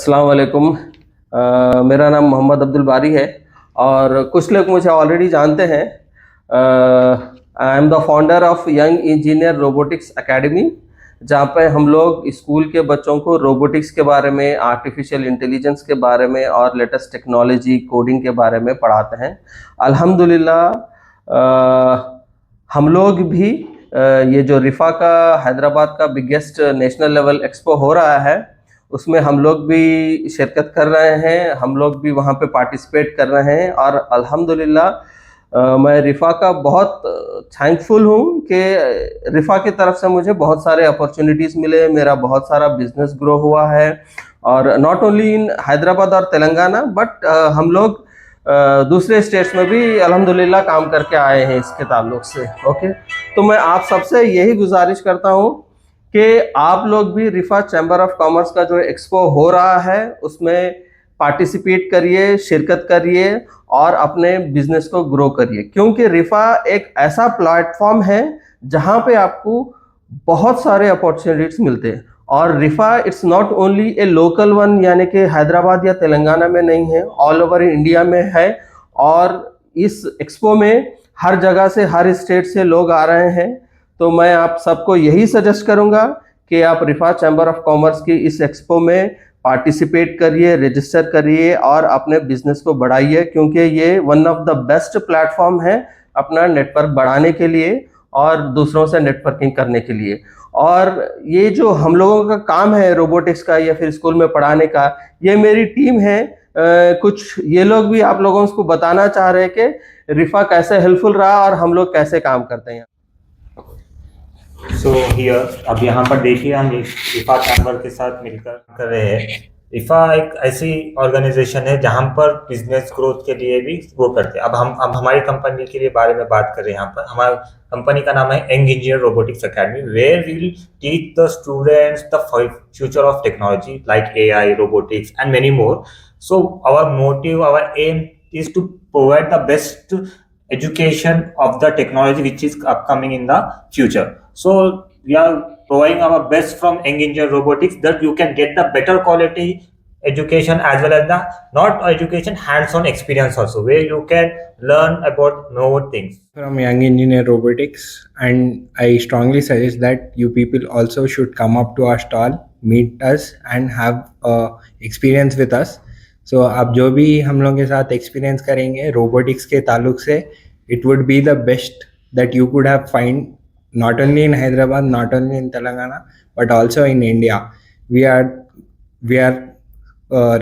अस्सलाम वालेकुम। मेरा नाम मोहम्मद अब्दुल बारी है और कुछ लोग मुझे ऑलरेडी जानते हैं। I am the founder of young engineer robotics academy, जहाँ पे हम लोग स्कूल के बच्चों को रोबोटिक्स के बारे में, आर्टिफिशियल इंटेलिजेंस के बारे में और लेटेस्ट टेक्नोलॉजी कोडिंग के बारे में पढ़ाते हैं। अल्हम्दुलिल्लाह हम लोग भी ये जो रिफ़ा का हैदराबाद का बिगेस्ट नेशनल लेवल एक्सपो हो रहा है, उसमें हम लोग भी शिरकत कर रहे हैं, हम लोग भी वहाँ पे पार्टिसिपेट कर रहे हैं। और अल्हम्दुलिल्लाह मैं रिफ़ा का बहुत थैंकफुल हूँ कि रिफ़ा की तरफ से मुझे बहुत सारे अपॉर्चुनिटीज़ मिले, मेरा बहुत सारा बिजनेस ग्रो हुआ है। और नॉट ओनली इन हैदराबाद और तेलंगाना बट हम लोग दूसरे स्टेट्स में भी अल्हम्दुलिल्लाह काम करके आए हैं इसके ताल्लुक से। ओके, तो मैं आप सबसे यही गुजारिश करता हूँ कि आप लोग भी रिफ़ा चैम्बर ऑफ कॉमर्स का जो एक्सपो हो रहा है उसमें पार्टिसिपेट करिए, शिरकत करिए और अपने बिजनेस को ग्रो करिए, क्योंकि रिफ़ा एक ऐसा प्लेटफॉर्म है जहां पे आपको बहुत सारे अपॉर्चुनिटीज मिलते हैं। और Rifa it's not only a local one, यानी कि हैदराबाद या तेलंगाना में नहीं है, ऑल ओवर इंडिया में है। और इस एक्सपो में हर जगह से, हर स्टेट से लोग आ रहे हैं। तो मैं आप सबको यही सजेस्ट करूंगा कि आप रिफ़ा चैम्बर ऑफ कॉमर्स की इस एक्सपो में पार्टिसिपेट करिए, रजिस्टर करिए और अपने बिजनेस को बढ़ाइए, क्योंकि ये one of the best platform है अपना नेटवर्क बढ़ाने के लिए और दूसरों से नेटवर्किंग करने के लिए। और ये जो हम लोगों का काम है रोबोटिक्स का या फिर स्कूल में पढ़ाने का, ये मेरी टीम है। कुछ ये लोग भी आप लोगों को बताना चाह रहे हैं कि रिफ़ा कैसे हेल्पफुल रहा और हम लोग कैसे काम करते हैं। सो हियर अब यहाँ पर देखिए हम रिफ़ा चैम्बर के साथ मिलकर कर रहे हैं। रिफ़ा एक ऐसी ऑर्गेनाइजेशन है जहाँ पर बिजनेस ग्रोथ के लिए भी वो करते हैं। अब हमारी कंपनी के लिए बारे में बात कर रहे हैं। यहाँ पर हमारा कंपनी का नाम है young engineer robotics academy, where we will teach the students the future of technology like AI, robotics and many more. So our motive, our aim is to provide the best education of the technology which is upcoming in the future. So we are providing our best from Young Engineer Robotics that you can get the better quality education as well as the not education, hands-on experience also, where you can learn about more things. From Young Engineer Robotics, and I strongly suggest that you people also should come up to our stall, meet us and have experience with us. सो आप जो भी हम लोगों के साथ experience करेंगे robotics के ताल्लुक से, it would be the best that you could have find, not only in Hyderabad, not only in Telangana, but also in India. We are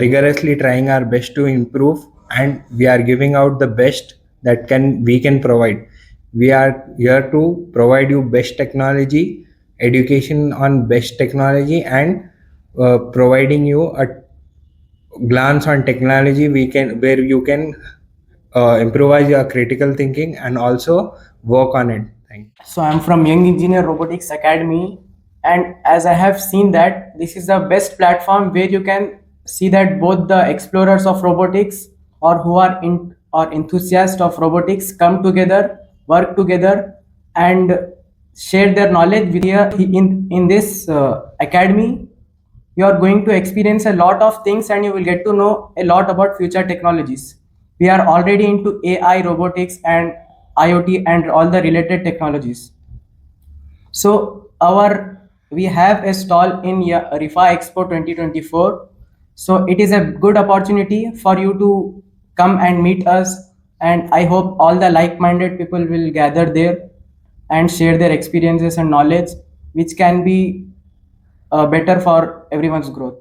rigorously trying our best to improve, and we are giving out the best that we can provide. We are here to provide you best technology, education on best technology, and providing you a glance on technology where you can improvise your critical thinking and also work on it. Thank you. So I'm from Young Engineer Robotics Academy, and as I have seen that this is the best platform where you can see that both the explorers of robotics or who are enthusiasts of robotics come together, work together, and share their knowledge with you. In this academy, you are going to experience a lot of things and you will get to know a lot about future technologies. We are already into AI, robotics, and IoT and all the related technologies. So we have a stall in Rifa Expo 2024. So it is a good opportunity for you to come and meet us, and I hope all the like-minded people will gather there and share their experiences and knowledge, which can be better for everyone's growth.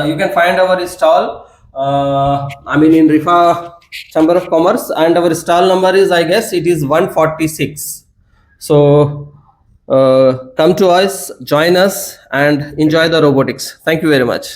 You can find our stall, in Rifa Chamber of Commerce, and our stall number is, I guess, it is 146. So come to us, join us, and enjoy the robotics. Thank you very much.